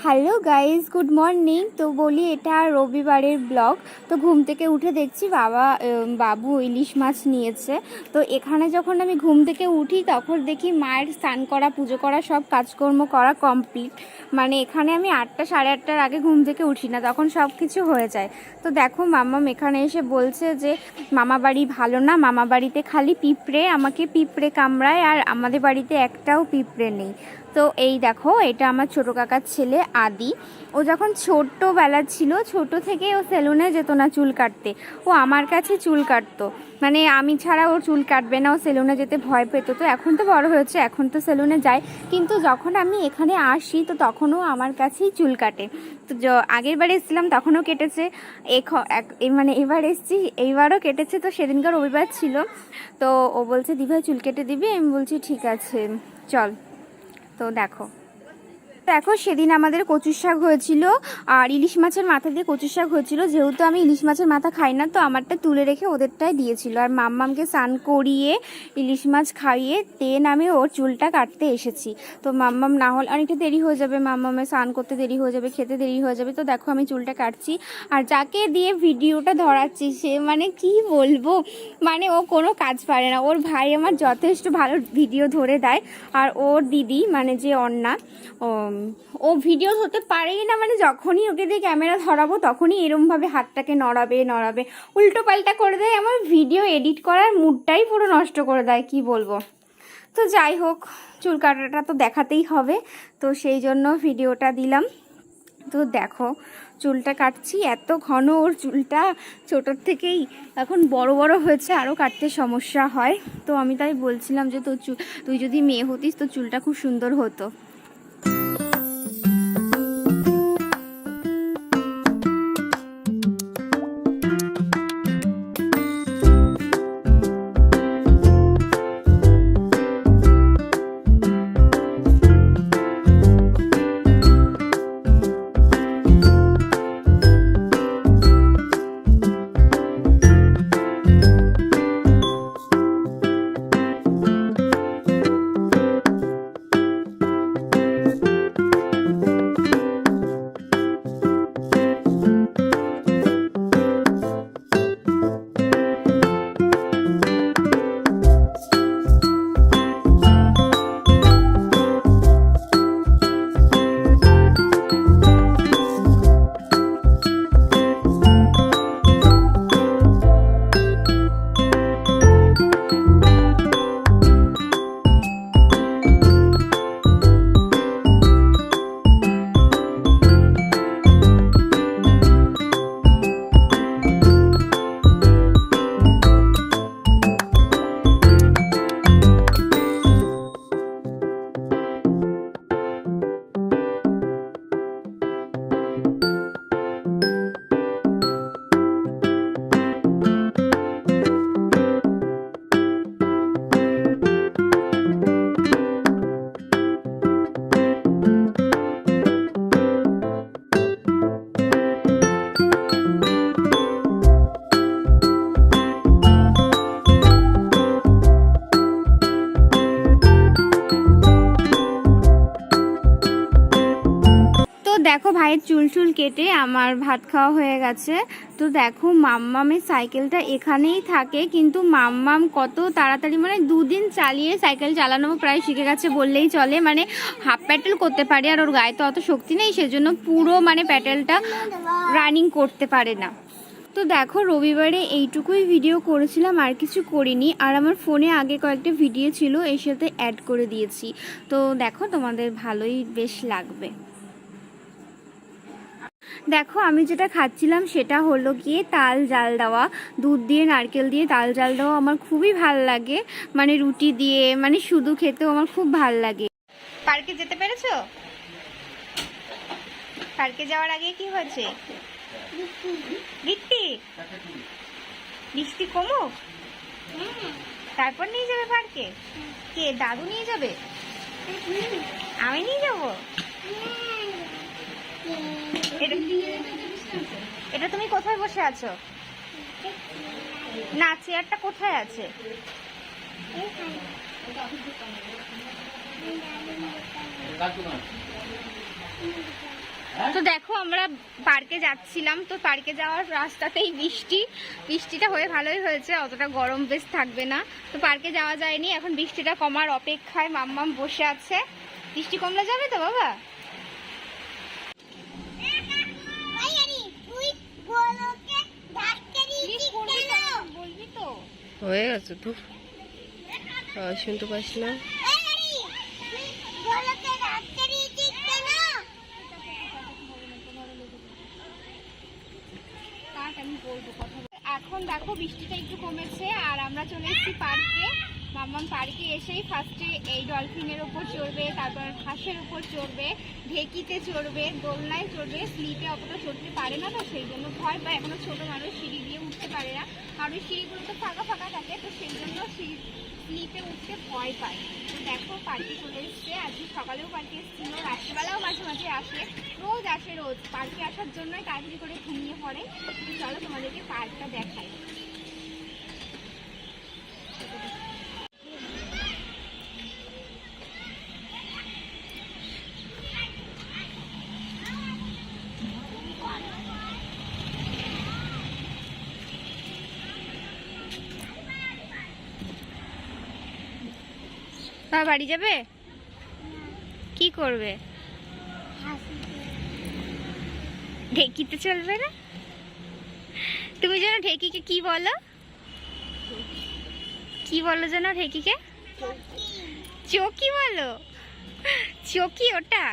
Hello guys, good morning. তো বলি এটা রবিবারের ব্লগ। তো ঘুম থেকে উঠে দেখছি বাবু ইলিশ মাছ নিয়েছে। তো এখানে যখন আমি ঘুম থেকে উঠি তখন দেখি মায়ের স্নান করা, পুজো করা, সব কাজকর্ম করা কমপ্লিট। মানে এখানে আমি 8টা সাড়ে 8টার আগে ঘুম থেকে উঠি না, তখন সব কিছু হয়ে যায়। তো দেখো মাম্মাম এখানে এসে বলছে যে মামা বাড়ি ভালো না, মামা বাড়িতে খালি পিঁপড়ে, আমাকে পিঁপড়ে কামড়ায়, আর আমাদের বাড়িতে একটাও পিঁপড়ে নেই। তো এই দেখো, এটা আমার ছোটো কাকার ছেলে আদি। ও যখন ছোট্টবেলা ছিল, ছোট থেকে ও সেলুনে যেত না চুল কাটতে, ও আমার কাছে চুল কাটতো। মানে আমি ছাড়া ওর চুল কাটবে না, ও সেলুনে যেতে ভয় পেত। তো এখন তো বড় হয়েছে, এখন তো সেলুনে যায়, কিন্তু যখন আমি এখানে আসি তো তখনও আমার কাছেই চুল কাটে। তো আগের বার এসেছিলাম তখনও কেটেছে, মানে এবার এসেছি এইবারও কেটেছে। তো সেদিনকার রবিবার ছিল, তো ও বলছে দিভাই চুল কেটে দিবি, আমি বলছি ঠিক আছে চল। তো দেখো সেদিন আমাদের কচুর শাক হয়েছিল, আর ইলিশ মাছের মাথা দিয়ে কচুর শাক হয়েছিল। যেহেতু আমি ইলিশ মাছের মাথা খাই না, তো আমারটা তুলে রেখে ওদেরটাই দিয়েছিল। আর মাম্মামকে স্নান করিয়ে ইলিশ মাছ খাইয়ে দেন আমি ওর চুলটা কাটতে এসেছি। তো মাম্মাম না হলে অনেকটা দেরি হয়ে যাবে, মাম্মামের স্নান করতে দেরি হয়ে যাবে, খেতে দেরি হয়ে যাবে। তো দেখো আমি চুলটা কাটছি, আর যাকে দিয়ে ভিডিওটা ধরাচ্ছি সে মানে কি বলবো, মানে ও কোনো কাজ পারে না। ওর ভাই আমার যথেষ্ট ভালো ভিডিও ধরে দেয়, আর ওর দিদি মানে যে অন্না, ও ভিডিও ধরতে পারেই না। মানে যখনই ওকে দিয়ে ক্যামেরা ধরাবো তখনই এরমভাবে হাতটাকে নড়াবে, উল্টো পাল্টা করে দেয়। আমার ভিডিও এডিট করার মুডটাই পুরো নষ্ট করে দেয়, কি বলবো। তো যাই হোক, চুল কাটাটা তো দেখাতেই হবে, তো সেই জন্য ভিডিওটা দিলাম। তো দেখো চুলটা কাটছি, এত ঘন ওর চুলটা, ছোটোর থেকেই এখন বড় বড় হয়েছে, আরও কাটতে সমস্যা হয়। তো আমি তাই বলছিলাম যে তুই যদি মেয়ে হতিস তো চুলটা খুব সুন্দর হতো। দেখো ভাইয়ের চুল কেটে আমার ভাত খাওয়া হয়ে গেছে। তো দেখো মাম্মামের সাইকেলটা এখানেই থাকে, কিন্তু মাম্মাম কত তাড়াতাড়ি, মানে 2 দিন চালিয়ে সাইকেল চালানো প্রায় শিখে গেছে বললেই চলে। মানে হাফ প্যাডেল করতে পারে, আর ওর গায়ে তো অত শক্তি নেই, সেজন্য পুরো মানে প্যাডেলটা রানিং করতে পারে না। তো দেখো রবিবারে এইটুকুই ভিডিও করেছিলাম, আর কিছু করিনি। আর আমার ফোনে আগে কয়েকটা ভিডিও ছিল, এর সাথে অ্যাড করে দিয়েছি। তো দেখো তোমাদের ভালোই বেশ লাগবে। দেখো আমি যেটা খাচ্ছিলাম সেটা হলো গিয়ে তাল জাল দেওয়া, দুধ দিয়ে নারকেল দিয়ে তাল জাল দেওয়া আমার খুবই ভাল লাগে। মানে রুটি দিয়ে, মানে শুধু খেতেও আমার খুব ভাল লাগে। পার্কে যেতে পেরেছো? পার্কে যাওয়ার আগে কি হয়েছে? বৃষ্টি বৃষ্টি কমুক তারপর নিয়ে যাবে পার্কে। কে, দাদু নিয়ে যাবে? আমি নিয়ে যাবো? এটা তুমি কোথায় বসে আছো? না, চেয়ারটা কোথায় আছে? তো দেখো আমরা পার্কে যাচ্ছিলাম, তো পার্কে যাওয়ার রাস্তাতেই বৃষ্টিটা হয়ে ভালোই হয়েছে, অতটা গরম বেশ থাকবে না। তো পার্কে যাওয়া যায়নি, এখন বৃষ্টিটা কমার অপেক্ষায় মাম্মাম বসে আছে। বৃষ্টি কমলে যাবে তো বাবা? বলবি তো হয়ে গেছে তো, শুনতে পাস না? এখন দেখো বৃষ্টিটা একটু কমেছে আর আমরা চলে এসেছি পার্কে। মাম্মাম পার্কে এসেই ফার্স্টে এই ডলফিনের ওপর চড়বে, তারপর হাঁসের উপর চড়বে, ঢেকিতে চড়বে, দোলনায় চড়বে। স্লিপে অতটা চড়তে পারে না, তো সেই জন্য ভয় পায়। এখনো ছোট মানুষ, সিঁড়ি দিয়ে উঠতে পারে না, আর ওই সিঁড়িগুলো তো ফাঁকা ফাঁকা থাকে, তো সেই জন্য স্লিপে উঠতে ভয় পায়। তো দেখো পার্কে চলে এসছে, আজকে সকালেও পার্কে এসেছিল, রাত্রিবেলাও মাঝে মাঝে আসে, রোজ আসে। রোজ পার্কে আসার জন্যই তাড়াতাড়ি করে ঘুমিয়ে পড়ে। তো চলো তোমাদেরকে পার্কটা দেখাই। বাড়ি যাবে? কি করবে? ঢেকিতে চলবে না? তুমি যেন ঢেকিকে কি বলো? কি বলো যেন ঢেকিকে? চকি বলো? চকি ওটা?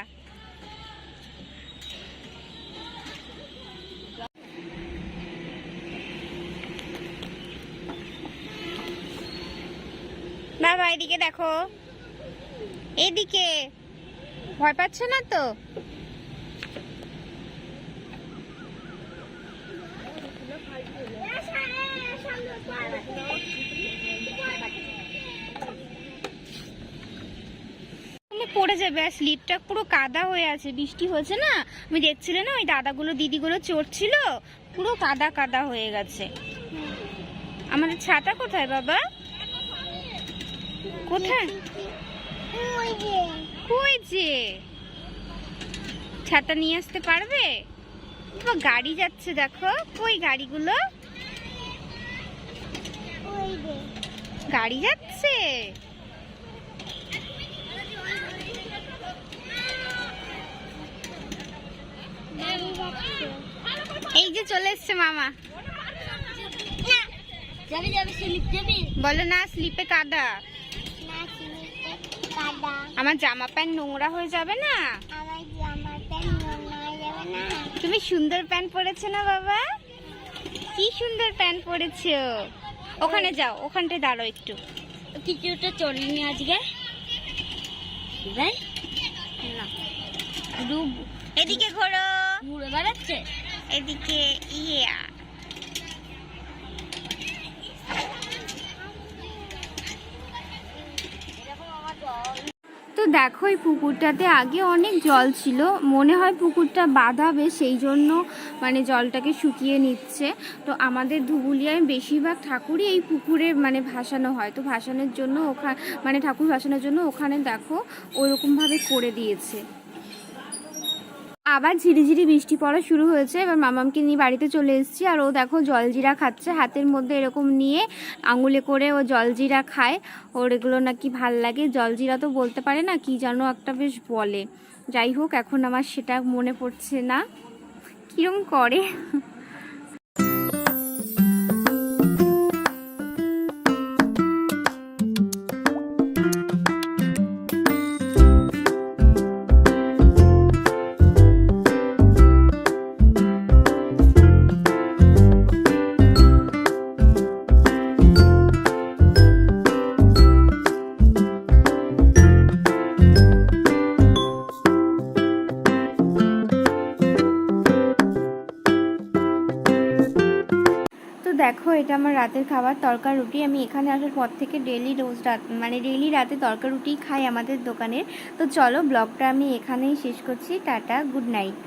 বাবা এদিকে দেখো, এদিকে। ভয় পাচ্ছ না তো? পড়ে যাবে, আর স্লিপটা পুরো কাদা হয়ে আছে, বৃষ্টি হয়েছে না। আমি দেখছিলে না ওই দাদাগুলো দিদিগুলো চড়ছিল, পুরো কাদা কাদা হয়ে গেছে। আমাদের ছাতা কোথায় বাবা? কোথায়? কই যে ছাতা নিয়ে আসতে পারবে? তো গাড়ি যাচ্ছে দেখো, কই গাড়িগুলো? গাড়ি যাচ্ছে। এই যে চলে এসছে মামা। বলো না, স্লিপে কাদা। আমার জামা প্যান্ট নোংরা হয়ে যাবে না? তুমি সুন্দর প্যান্ট পরেছো না বাবা? কি সুন্দর প্যান্ট পরেছো। ওখানে যাও, ওখানটায় দাঁড়াও একটু। কিছুটা চলিনি আজকে। এদিকে ঘোরো, ঘুরে বেড়াচ্ছে এদিকে। ইয়া তো দেখো, এই পুকুরটাতে আগে অনেক জল ছিল, মনে হয় পুকুরটা বাঁধাবে, সেই জন্য মানে জলটাকে শুকিয়ে নিচ্ছে। তো আমাদের ধুবুলিয়ায় বেশিরভাগ ঠাকুরই এই পুকুরে মানে ভাসানো হয়, তো ভাসানোর জন্য ওখানে মানে ঠাকুর ভাসানোর জন্য ওখানে দেখো ওরকমভাবে করে দিয়েছে। আবার ঝিরিঝিরি বৃষ্টি পড়া শুরু হয়েছে। এবার মামামকে নিয়ে বাড়িতে চলে এসেছি, আর ও দেখো জলজিরা খাচ্ছে, হাতের মধ্যে এরকম নিয়ে আঙুলে করে ও জলজিরা খায়। ওর এগুলো নাকি ভাল লাগে। জলজিরা তো বলতে পারে না, কি যেন একটা বেশ বলে। যাই হোক, এখন আমার সেটা মনে পড়ছে না কিরম করে। দেখো, এটা আমার রাতের খাবার, তড়কা রুটি। আমি এখানে আসার পর থেকে রোজ রাত মানে ডেইলি রাতে তড়কা রুটি খাই আমাদের দোকানের। তো চলো, ব্লগটা আমি এখানেই শেষ করছি। Tata, good night.